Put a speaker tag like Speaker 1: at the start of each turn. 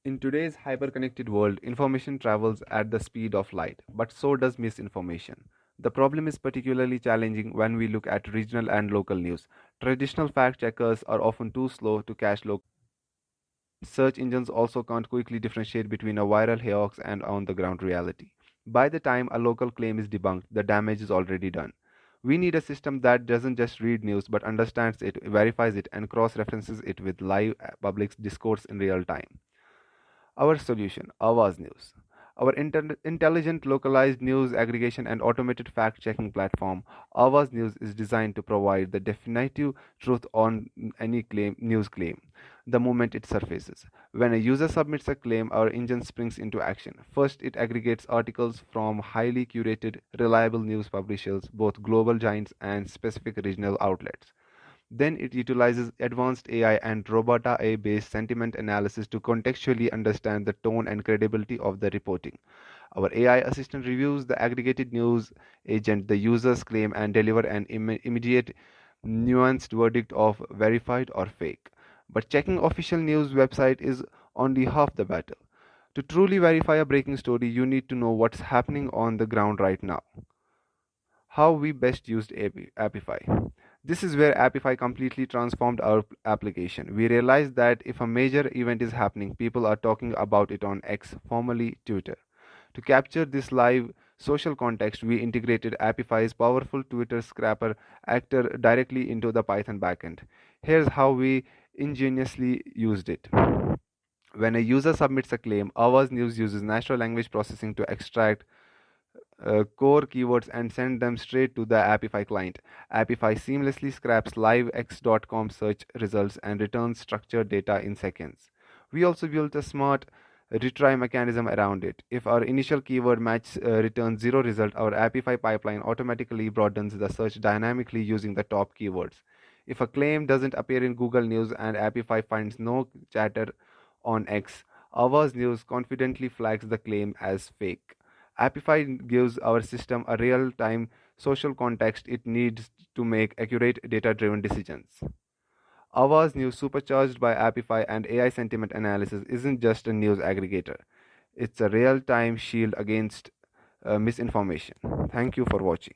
Speaker 1: In today's hyper-connected world, information travels at the speed of light, but so does misinformation. The problem is particularly challenging when we look at regional and local news. Traditional fact checkers are often too slow to catch local. Search engines also can't quickly differentiate between a viral hoax and on the ground reality. By the time a local claim is debunked, the damage is already done. We need a system that doesn't just read news but understands it, verifies it, and cross references it with live public discourse in real time. Our solution, AWAAZ News. Our intelligent localized news aggregation and automated fact checking platform, AWAAZ News is designed to provide the definitive truth on any news claim the moment it surfaces. When a user submits a claim, our engine springs into action. First, it aggregates articles from highly curated, reliable news publishers, both global giants and specific regional outlets. Then it utilizes advanced AI and robot AI based sentiment analysis to contextually understand the tone and credibility of the reporting. Our AI assistant reviews the aggregated news agent, the user's claim, and deliver an immediate, nuanced verdict of verified or fake. But checking official news website is only half the battle. To truly verify a breaking story, you need to know what's happening on the ground right now. How we best used Apify. This is where Apify completely transformed our application. We realized that if a major event is happening, people are talking about it on X, formerly Twitter. To capture this live social context, we integrated Apify's powerful Twitter scraper actor directly into the Python backend. Here's how we ingeniously used it. When a user submits a claim, Avaz News uses natural language processing to extract core keywords and send them straight to the Apify client. Apify seamlessly scraps livex.com search results and returns structured data in seconds. We also built a smart retry mechanism around it. If our initial keyword match returns zero result, our Apify pipeline automatically broadens the search dynamically using the top keywords. If a claim doesn't appear in Google News and Apify finds no chatter on X, Avaz News confidently flags the claim as fake. Apify gives our system a real time social context it needs to make accurate data driven decisions. Ava's news, supercharged by Apify and AI sentiment analysis, isn't just a news aggregator, it's a real time shield against misinformation. Thank you for watching.